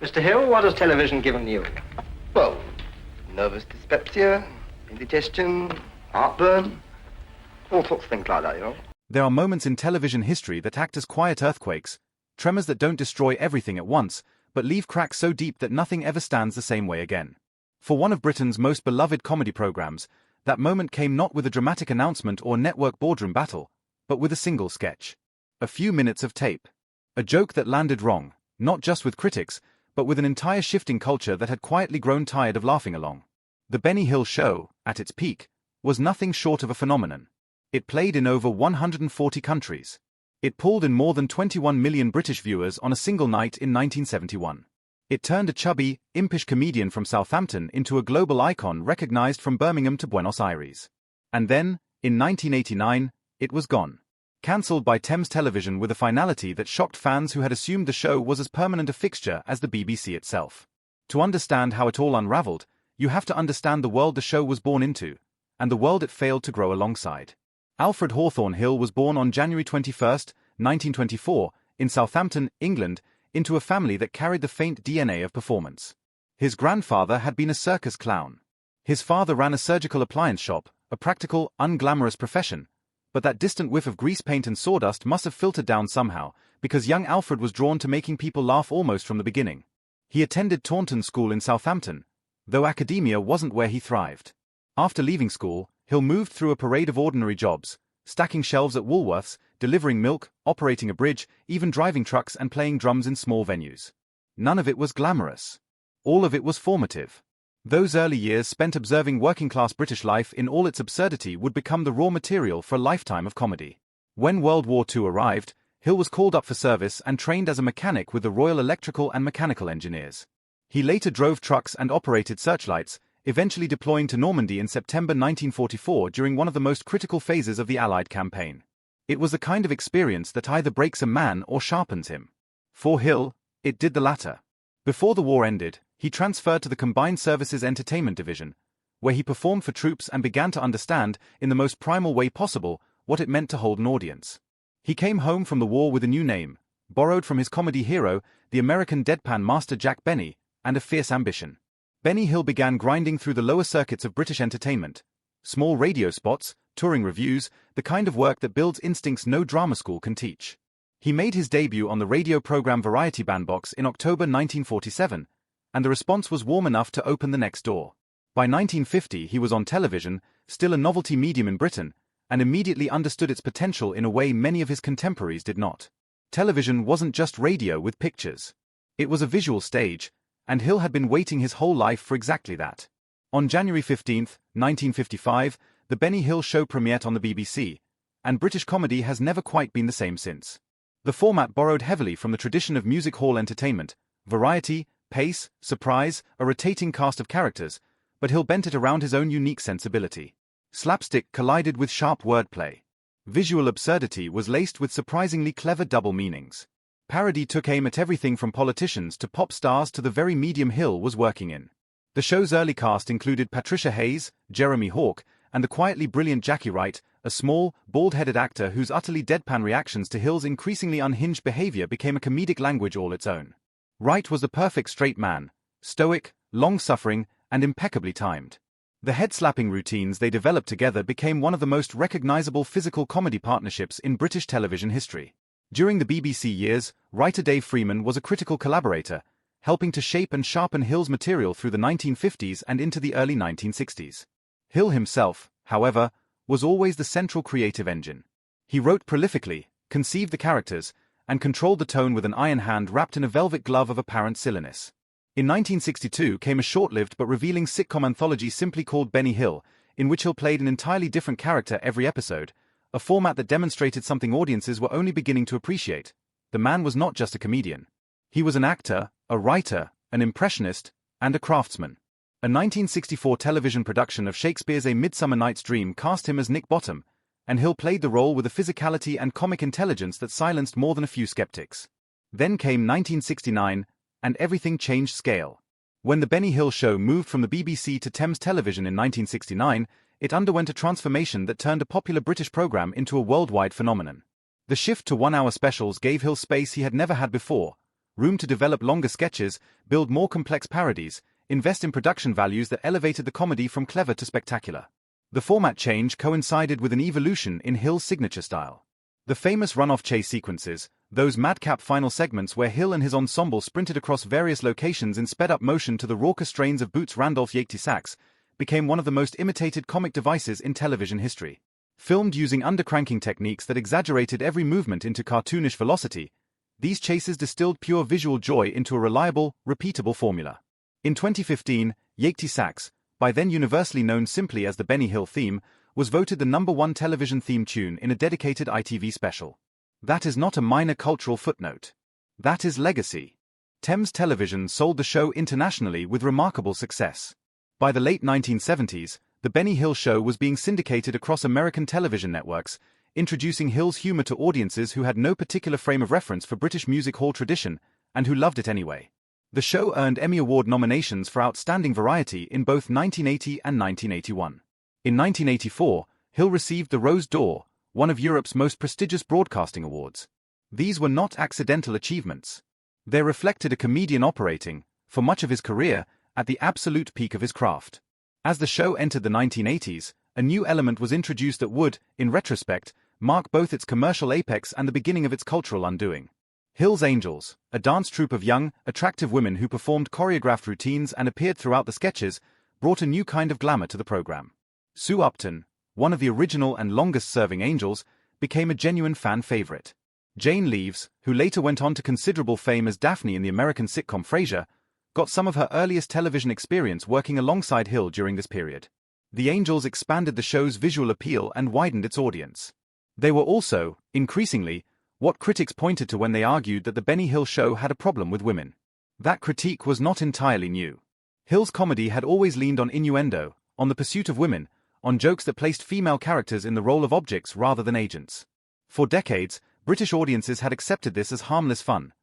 Mr. Hill, what has television given you? Well, nervous dyspepsia, indigestion, heartburn, all sorts of things like that, you know. There are moments in television history that act as quiet earthquakes, tremors that don't destroy everything at once, but leave cracks so deep that nothing ever stands the same way again. For one of Britain's most beloved comedy programs, that moment came not with a dramatic announcement or network boardroom battle, but with a single sketch. A few minutes of tape. A joke that landed wrong, not just with critics, but with an entire shifting culture that had quietly grown tired of laughing along. The Benny Hill Show, at its peak, was nothing short of a phenomenon. It played in over 140 countries. It pulled in more than 21 million British viewers on a single night in 1971. It turned a chubby, impish comedian from Southampton into a global icon recognized from Birmingham to Buenos Aires. And then, in 1989, it was gone. Cancelled by Thames Television with a finality that shocked fans who had assumed the show was as permanent a fixture as the BBC itself. To understand how it all unraveled, you have to understand the world the show was born into, and the world it failed to grow alongside. Alfred Hawthorne Hill was born on January 21, 1924, in Southampton, England, into a family that carried the faint DNA of performance. His grandfather had been a circus clown. His father ran a surgical appliance shop, a practical, unglamorous profession, but that distant whiff of grease paint and sawdust must have filtered down somehow, because young Alfred was drawn to making people laugh almost from the beginning. He attended Taunton School in Southampton, though academia wasn't where he thrived. After leaving school, Hill moved through a parade of ordinary jobs, stacking shelves at Woolworths, delivering milk, operating a bridge, even driving trucks and playing drums in small venues. None of it was glamorous. All of it was formative. Those early years spent observing working-class British life in all its absurdity would become the raw material for a lifetime of comedy. When World War II arrived, Hill was called up for service and trained as a mechanic with the Royal Electrical and Mechanical Engineers. He later drove trucks and operated searchlights, eventually deploying to Normandy in September 1944 during one of the most critical phases of the Allied campaign. It was the kind of experience that either breaks a man or sharpens him. For Hill, it did the latter. Before the war ended, he transferred to the Combined Services Entertainment Division, where he performed for troops and began to understand, in the most primal way possible, what it meant to hold an audience. He came home from the war with a new name, borrowed from his comedy hero, the American deadpan master Jack Benny, and a fierce ambition. Benny Hill began grinding through the lower circuits of British entertainment. Small radio spots, touring reviews, the kind of work that builds instincts no drama school can teach. He made his debut on the radio program Variety Bandbox in October 1947, and the response was warm enough to open the next door. By 1950 he was on television, still a novelty medium in Britain, and immediately understood its potential in a way many of his contemporaries did not. Television wasn't just radio with pictures. It was a visual stage, and Hill had been waiting his whole life for exactly that. On January 15, 1955, the Benny Hill Show premiered on the BBC, and British comedy has never quite been the same since. The format borrowed heavily from the tradition of music hall entertainment, variety, pace, surprise, a rotating cast of characters, but Hill bent it around his own unique sensibility. Slapstick collided with sharp wordplay. Visual absurdity was laced with surprisingly clever double meanings. Parody took aim at everything from politicians to pop stars to the very medium Hill was working in. The show's early cast included Patricia Hayes, Jeremy Hawke, and the quietly brilliant Jackie Wright, a small, bald-headed actor whose utterly deadpan reactions to Hill's increasingly unhinged behavior became a comedic language all its own. Wright was the perfect straight man, stoic, long-suffering, and impeccably timed. The head-slapping routines they developed together became one of the most recognizable physical comedy partnerships in British television history. During the BBC years, writer Dave Freeman was a critical collaborator, helping to shape and sharpen Hill's material through the 1950s and into the early 1960s. Hill himself, however, was always the central creative engine. He wrote prolifically, conceived the characters, and controlled the tone with an iron hand wrapped in a velvet glove of apparent silliness. In 1962 came a short-lived but revealing sitcom anthology simply called Benny Hill, in which Hill played an entirely different character every episode, a format that demonstrated something audiences were only beginning to appreciate. The man was not just a comedian. He was an actor, a writer, an impressionist, and a craftsman. A 1964 television production of Shakespeare's A Midsummer Night's Dream cast him as Nick Bottom, and Hill played the role with a physicality and comic intelligence that silenced more than a few skeptics. Then came 1969, and everything changed scale. When the Benny Hill Show moved from the BBC to Thames Television in 1969, it underwent a transformation that turned a popular British program into a worldwide phenomenon. The shift to one-hour specials gave Hill space he had never had before, room to develop longer sketches, build more complex parodies, invest in production values that elevated the comedy from clever to spectacular. The format change coincided with an evolution in Hill's signature style. The famous run-off chase sequences, those madcap final segments where Hill and his ensemble sprinted across various locations in sped-up motion to the raucous strains of Boots Randolph's Yankee sax, became one of the most imitated comic devices in television history. Filmed using undercranking techniques that exaggerated every movement into cartoonish velocity, these chases distilled pure visual joy into a reliable, repeatable formula. In 2015, Yankee sax, by then universally known simply as the Benny Hill theme, was voted the #1 television theme tune in a dedicated ITV special. That is not a minor cultural footnote. That is legacy. Thames Television sold the show internationally with remarkable success. By the late 1970s, the Benny Hill Show was being syndicated across American television networks, introducing Hill's humor to audiences who had no particular frame of reference for British music hall tradition, and who loved it anyway. The show earned Emmy Award nominations for Outstanding Variety in both 1980 and 1981. In 1984, Hill received the Rose d'Or, one of Europe's most prestigious broadcasting awards. These were not accidental achievements. They reflected a comedian operating, for much of his career, at the absolute peak of his craft. As the show entered the 1980s, a new element was introduced that would, in retrospect, mark both its commercial apex and the beginning of its cultural undoing. Hill's Angels, a dance troupe of young, attractive women who performed choreographed routines and appeared throughout the sketches, brought a new kind of glamour to the program. Sue Upton, one of the original and longest-serving Angels, became a genuine fan favorite. Jane Leeves, who later went on to considerable fame as Daphne in the American sitcom Frasier, got some of her earliest television experience working alongside Hill during this period. The Angels expanded the show's visual appeal and widened its audience. They were also, increasingly, what critics pointed to when they argued that the Benny Hill Show had a problem with women. That critique was not entirely new. Hill's comedy had always leaned on innuendo, on the pursuit of women, on jokes that placed female characters in the role of objects rather than agents. For decades, British audiences had accepted this as harmless fun.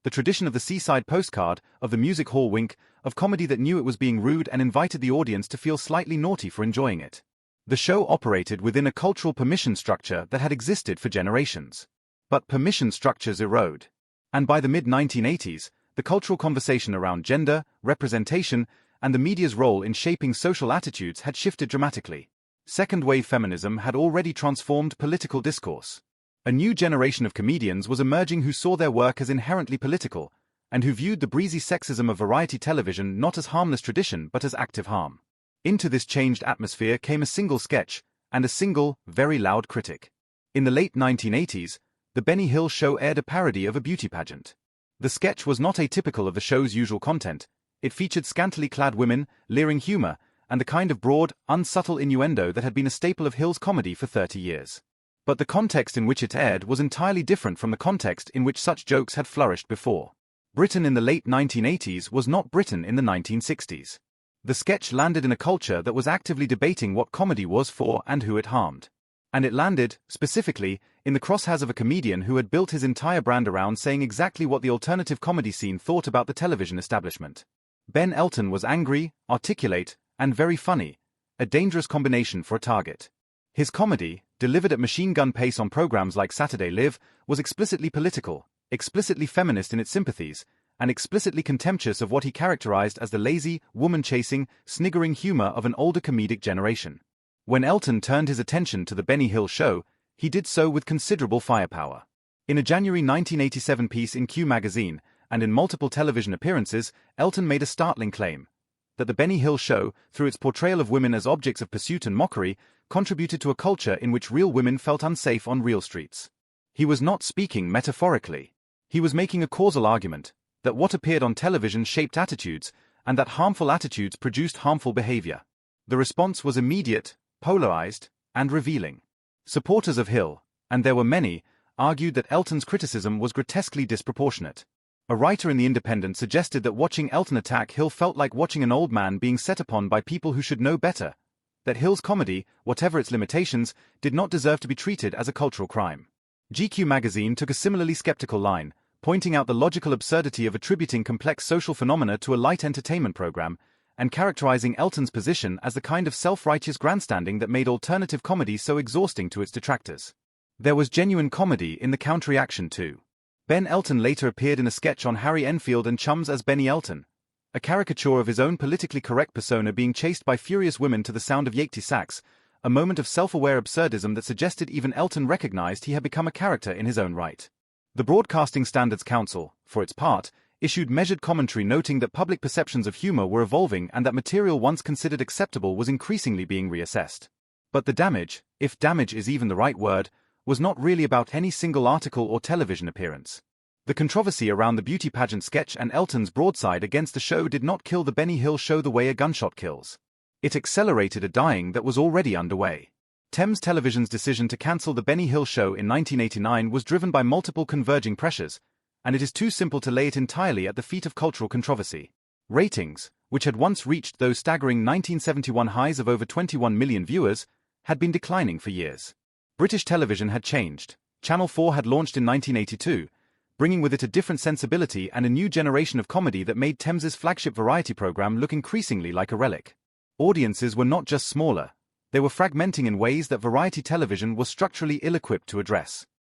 The tradition of the seaside postcard, of the music hall wink, of comedy that knew it was being rude and invited the audience to feel slightly naughty for enjoying it. The show operated within a cultural permission structure that had existed for generations. But permission structures erode. And by the mid-1980s, the cultural conversation around gender, representation, and the media's role in shaping social attitudes had shifted dramatically. Second-wave feminism had already transformed political discourse. A new generation of comedians was emerging who saw their work as inherently political, and who viewed the breezy sexism of variety television not as harmless tradition but as active harm. Into this changed atmosphere came a single sketch, and a single, very loud critic. In the late 1980s, the Benny Hill Show aired a parody of a beauty pageant. The sketch was not atypical of the show's usual content. It featured scantily clad women, leering humor, and the kind of broad, unsubtle innuendo that had been a staple of Hill's comedy for 30 years. But the context in which it aired was entirely different from the context in which such jokes had flourished before. Britain in the late 1980s was not Britain in the 1960s. The sketch landed in a culture that was actively debating what comedy was for and who it harmed. And it landed, specifically, in the crosshairs of a comedian who had built his entire brand around saying exactly what the alternative comedy scene thought about the television establishment. Ben Elton was angry, articulate, and very funny, a dangerous combination for a target. His comedy, delivered at machine gun pace on programs like Saturday Live, was explicitly political, explicitly feminist in its sympathies, and explicitly contemptuous of what he characterized as the lazy, woman-chasing, sniggering humor of an older comedic generation. When Elton turned his attention to the Benny Hill Show, he did so with considerable firepower. In a January 1987 piece in Q magazine, and in multiple television appearances, Elton made a startling claim that the Benny Hill Show, through its portrayal of women as objects of pursuit and mockery, contributed to a culture in which real women felt unsafe on real streets. He was not speaking metaphorically. He was making a causal argument that what appeared on television shaped attitudes, and that harmful attitudes produced harmful behavior. The response was immediate, polarized, and revealing. Supporters of Hill, and there were many, argued that Elton's criticism was grotesquely disproportionate. A writer in The Independent suggested that watching Elton attack Hill felt like watching an old man being set upon by people who should know better, that Hill's comedy, whatever its limitations, did not deserve to be treated as a cultural crime. GQ magazine took a similarly skeptical line, pointing out the logical absurdity of attributing complex social phenomena to a light entertainment program, and characterizing Elton's position as the kind of self-righteous grandstanding that made alternative comedy so exhausting to its detractors. There was genuine comedy in the counterreaction too. Ben Elton later appeared in a sketch on Harry Enfield and Chums as Benny Elton, a caricature of his own politically correct persona being chased by furious women to the sound of Yachty sax, a moment of self-aware absurdism that suggested even Elton recognized he had become a character in his own right. The Broadcasting Standards Council, for its part, issued measured commentary noting that public perceptions of humor were evolving and that material once considered acceptable was increasingly being reassessed. But the damage, if damage is even the right word, was not really about any single article or television appearance. The controversy around the beauty pageant sketch and Elton's broadside against the show did not kill the Benny Hill show the way a gunshot kills. It accelerated a dying that was already underway. Thames Television's decision to cancel the Benny Hill show in 1989 was driven by multiple converging pressures, and it is too simple to lay it entirely at the feet of cultural controversy. Ratings, which had once reached those staggering 1971 highs of over 21 million viewers, had been declining for years. British television had changed. Channel 4 had launched in 1982, bringing with it a different sensibility and a new generation of comedy that made Thames's flagship variety program look increasingly like a relic. Audiences were not just smaller, they were fragmenting in ways that variety television was structurally ill-equipped to address.